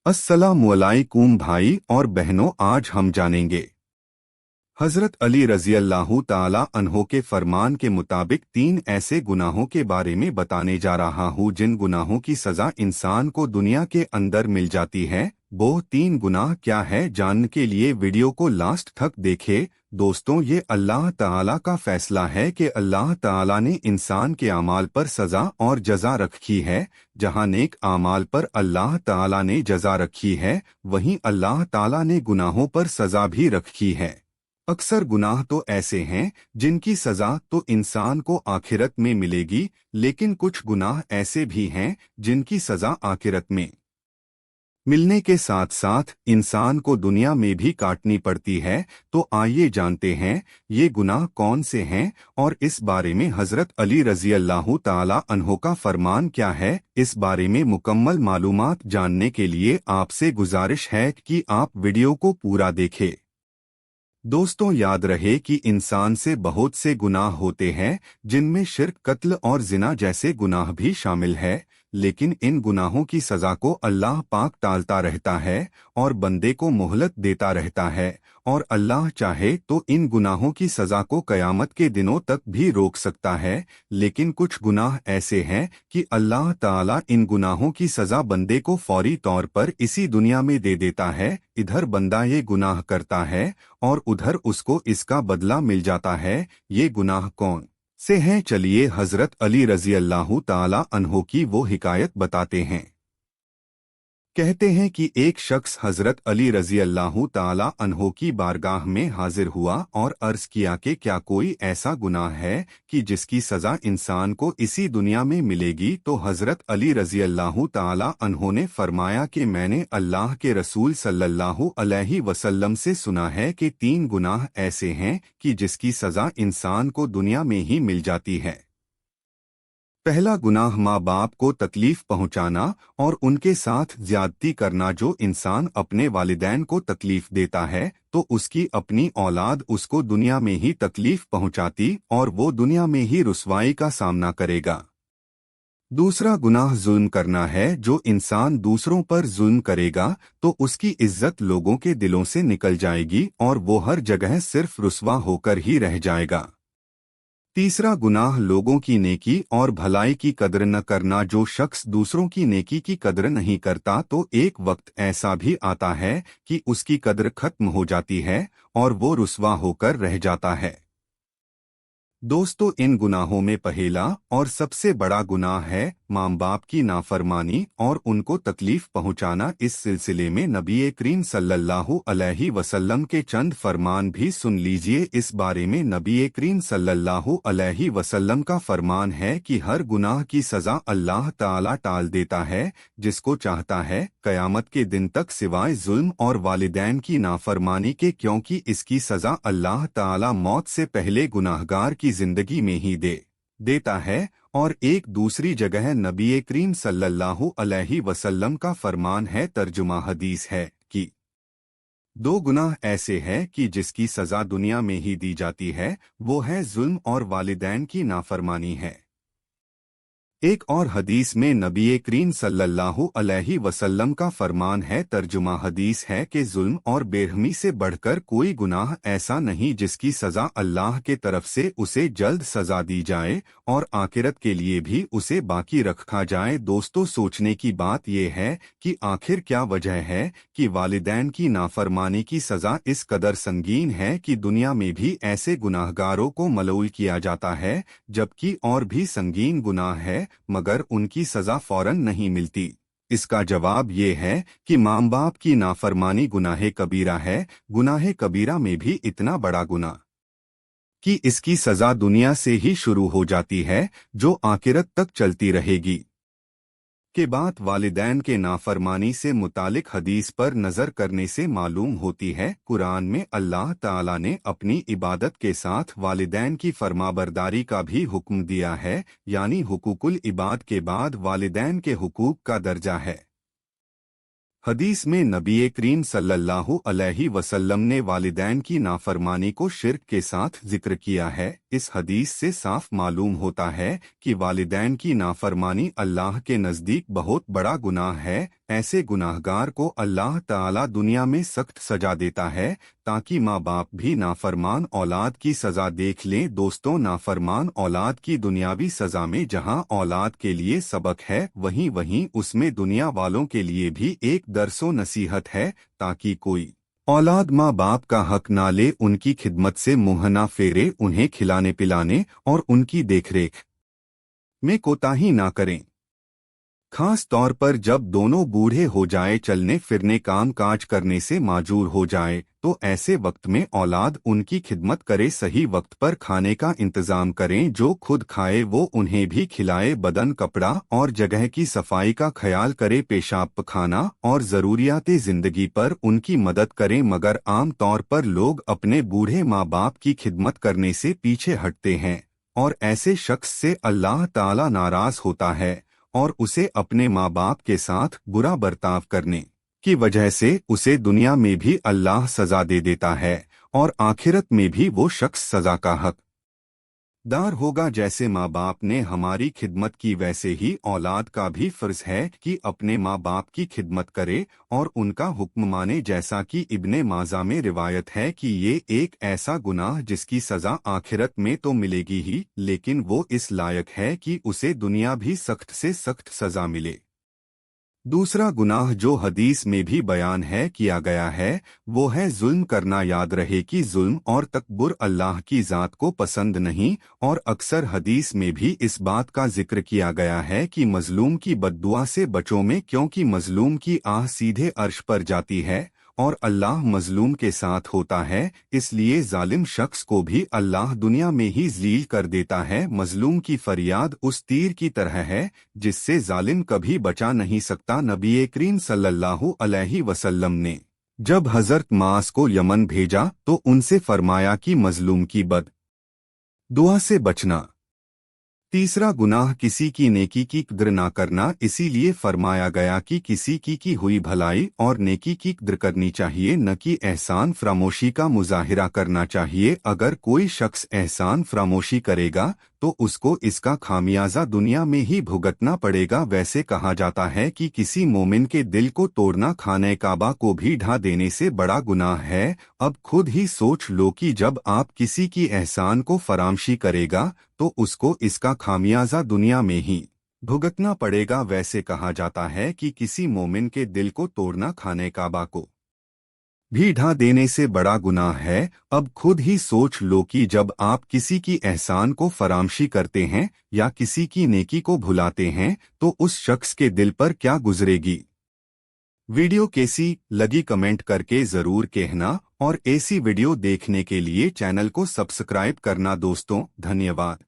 अस्सलामुअलैकुम भाई और बहनों, आज हम जानेंगे हजरत अली रजी अल्लाह ताला अन्हो के फरमान के मुताबिक 3 ऐसे गुनाहों के बारे में बताने जा रहा हूँ जिन गुनाहों की सजा इंसान को दुनिया के अंदर मिल जाती है। वो 3 गुनाह क्या है, जानने के लिए वीडियो को लास्ट तक देखें। दोस्तों, ये अल्लाह ताला का फैसला है कि अल्लाह ताला ने इंसान के अमाल पर सजा और जजा रखी है। जहाँ नेक अमाल पर अल्लाह ताला ने जजा रखी है, वहीं अल्लाह ताला ने गुनाहों पर सजा भी रखी है। अक्सर गुनाह तो ऐसे हैं जिनकी सजा तो इंसान को आखिरत में मिलेगी, लेकिन कुछ गुनाह ऐसे भी हैं जिनकी सजा आखिरत में मिलने के साथ साथ इंसान को दुनिया में भी काटनी पड़ती है। तो आइए जानते हैं ये गुनाह कौन से हैं और इस बारे में हजरत अली रजी अल्लाह ताला अन्हो का फरमान क्या है। इस बारे में मुकम्मल मालूमात जानने के लिए आपसे गुजारिश है कि आप वीडियो को पूरा देखें। दोस्तों, याद रहे कि इंसान से बहुत से गुनाह होते हैं जिनमें शिर्क, कत्ल और जिना जैसे गुनाह भी शामिल है, लेकिन इन गुनाहों की सजा को अल्लाह पाक टालता रहता है और बंदे को मोहलत देता रहता है, और अल्लाह चाहे तो इन गुनाहों की सजा को कयामत के दिनों तक भी रोक सकता है। लेकिन कुछ गुनाह ऐसे हैं कि अल्लाह ताला इन गुनाहों की सजा बंदे को फौरी तौर पर इसी दुनिया में दे देता है। इधर बंदा ये गुनाह करता है और उधर उसको इसका बदला मिल जाता है। ये गुनाह कौन से हैं, चलिए हजरत अली रजी अल्लाह ताला अन्हो की वो हिकायत बताते हैं। कहते हैं कि एक शख्स हजरत अली रजी अल्लाह ताला अन्हो की बारगाह में हाजिर हुआ और अर्ज किया कि क्या कोई ऐसा गुनाह है कि जिसकी सजा इंसान को इसी दुनिया में मिलेगी। तो हजरत अली रजी अल्लाह ताला अन्हो ने फरमाया कि मैंने अल्लाह के रसूल सल्लल्लाहु अलैहि वसल्लम से सुना है कि 3 गुनाह ऐसे हैं कि जिसकी सजा इंसान को दुनिया में ही मिल जाती है। पहला गुनाह माँ बाप को तकलीफ पहुँचाना और उनके साथ ज्यादती करना। जो इंसान अपने वालिदैन को तकलीफ देता है तो उसकी अपनी औलाद उसको दुनिया में ही तकलीफ पहुँचाती और वो दुनिया में ही रुसवाई का सामना करेगा। दूसरा गुनाह जुल्म करना है। जो इंसान दूसरों पर जुल्म करेगा तो उसकी इज्जत लोगों के दिलों से निकल जाएगी और वो हर जगह सिर्फ रुसवा होकर ही रह जाएगा। तीसरा गुनाह लोगों की नेकी और भलाई की कदर न करना। जो शख्स दूसरों की नेकी की कदर नहीं करता तो एक वक्त ऐसा भी आता है कि उसकी कदर खत्म हो जाती है और वो रुसवा होकर रह जाता है। दोस्तों, इन गुनाहों में पहला और सबसे बड़ा गुनाह है माँ बाप की नाफरमानी और उनको तकलीफ पहुँचाना। इस सिलसिले में नबी करीम सल्लल्लाहु अलैहि वसल्लम के चंद फरमान भी सुन लीजिए। इस बारे में नबी करीम सल्लल्लाहु अलैहि वसल्लम का फरमान है कि हर गुनाह की सजा अल्लाह ताला टाल देता है जिसको चाहता है कयामत के दिन तक, सिवाय जुल्म और वालिदैन की नाफरमानी के, क्योंकि इसकी सजा अल्लाह ताला मौत से पहले गुनाहगार की जिंदगी में ही देता है। और एक दूसरी जगह नबी करीम सल्लल्लाहु अलैहि वसल्लम का फरमान है, तर्जुमा हदीस है कि 2 गुनाह ऐसे हैं कि जिसकी सजा दुनिया में ही दी जाती है, वो है जुल्म और वालिदैन की नाफरमानी है। एक और हदीस में नबी करीम सल्लल्लाहु अलैहि वसल्लम का फरमान है, तर्जुमा हदीस है कि जुल्म और बेरहमी से बढ़कर कोई गुनाह ऐसा नहीं जिसकी सजा अल्लाह के तरफ से उसे जल्द सजा दी जाए और आखिरत के लिए भी उसे बाकी रखा जाए। दोस्तों, सोचने की बात यह है कि आखिर क्या वजह है कि वालिदैन की नाफरमानी की सजा इस कदर संगीन है कि दुनिया में भी ऐसे गुनाहगारों को मलऊल किया जाता है, जबकि और भी संगीन गुनाह है मगर उनकी सजा फौरन नहीं मिलती। इसका जवाब ये है कि माँ बाप की नाफरमानी गुनाह कबीरा है। गुनाह कबीरा में भी इतना बड़ा गुनाह कि इसकी सजा दुनिया से ही शुरू हो जाती है जो आखिरत तक चलती रहेगी। के बाद वालिदैन के नाफरमानी से मुतालिक हदीस पर नजर करने से मालूम होती है, कुरान में अल्लाह ताला ने अपनी इबादत के साथ वालिदैन की फरमाबरदारी का भी हुक्म दिया है, यानी हुकूकुल इबाद के बाद वालिदैन के हुकूक का दर्जा है। हदीस में नबी करीम सल्लल्लाहु अलैहि वसल्लम ने वालिदैन की नाफरमानी को शिर्क के साथ जिक्र किया है। इस हदीस से साफ मालूम होता है कि वालिदैन की नाफरमानी अल्लाह के नज़दीक बहुत बड़ा गुनाह है, ऐसे गुनाहगार को अल्लाह ताला दुनिया में सख्त सजा देता है ताकि माँ बाप भी नाफरमान औलाद की सजा देख लें। दोस्तों, नाफरमान औलाद की दुनियावी सजा में जहाँ औलाद के लिए सबक है, वहीं उसमें दुनिया वालों के लिए भी एक दरसो नसीहत है ताकि कोई औलाद माँ बाप का हक ना ले, उनकी खिदमत से मुँह ना फेरे, उन्हें खिलाने पिलाने और उनकी देखरेख में कोताही ना करें। खास तौर पर जब दोनों बूढ़े हो जाए, चलने फिरने काम काज करने से माजूर हो जाए, तो ऐसे वक्त में औलाद उनकी खिदमत करे, सही वक्त पर खाने का इंतजाम करें, जो खुद खाए वो उन्हें भी खिलाए, बदन कपड़ा और जगह की सफाई का ख्याल करे, पेशाब पखाना और ज़रूरियाते ज़िंदगी पर उनकी मदद करें। मगर आम तौर पर लोग अपने बूढ़े माँ बाप की खिदमत करने से पीछे हटते हैं और ऐसे शख्स से अल्लाह ताला नाराज होता है और उसे अपने माँ बाप के साथ बुरा बर्ताव करने की वजह से उसे दुनिया में भी अल्लाह सजा दे देता है और आखिरत में भी वो शख्स सजा का हकदार होगा। जैसे माँ बाप ने हमारी खिदमत की, वैसे ही औलाद का भी फर्ज है कि अपने माँ बाप की खिदमत करे और उनका हुक्म माने। जैसा कि इब्ने माजा में रिवायत है कि ये एक ऐसा गुनाह जिसकी सजा आखिरत में तो मिलेगी ही, लेकिन वो इस लायक है कि उसे दुनिया भी सख्त से सख्त सजा मिले। दूसरा गुनाह जो हदीस में भी बयान है किया गया है वो है जुल्म करना। याद रहे कि जुल्म और तकब्बुर अल्लाह की ज़ात को पसंद नहीं, और अक्सर हदीस में भी इस बात का जिक्र किया गया है कि मजलूम की बद्दुआ से बचो में, क्योंकि मजलूम की आह सीधे अर्श पर जाती है और अल्लाह मजलूम के साथ होता है। इसलिए जालिम शख्स को भी अल्लाह दुनिया में ही ज़लील कर देता है। मजलूम की फरियाद उस तीर की तरह है जिससे जालिम कभी बचा नहीं सकता। नबी करीम सल्लल्लाहु अलैहि वसल्लम ने जब हजरत मास को यमन भेजा तो उनसे फरमाया कि मजलूम की बद दुआ से बचना। तीसरा गुनाह किसी की नेकी की कद्र ना करना। इसीलिए फरमाया गया कि किसी की हुई भलाई और नेकी की कद्र करनी चाहिए, न कि एहसान फरामोशी का मुजाहिरा करना चाहिए। अगर कोई शख्स एहसान फरामोशी करेगा तो उसको इसका खामियाजा दुनिया में ही भुगतना पड़ेगा। वैसे कहा जाता है कि किसी मोमिन के दिल को तोड़ना खाने काबा को भी ढा देने से बड़ा गुनाह है। अब खुद ही सोच लो कि जब आप किसी की एहसान को फरामशी करेगा तो उसको इसका खामियाजा दुनिया में ही भुगतना पड़ेगा। वैसे कहा जाता है कि किसी मोमिन के दिल को तोड़ना खाने काबा को भी ढा देने से बड़ा गुनाह है। अब खुद ही सोच लो कि जब आप किसी की एहसान को फरामशी करते हैं या किसी की नेकी को भुलाते हैं तो उस शख्स के दिल पर क्या गुजरेगी। वीडियो कैसी लगी कमेंट करके ज़रूर कहना और ऐसी वीडियो देखने के लिए चैनल को सब्सक्राइब करना। दोस्तों, धन्यवाद।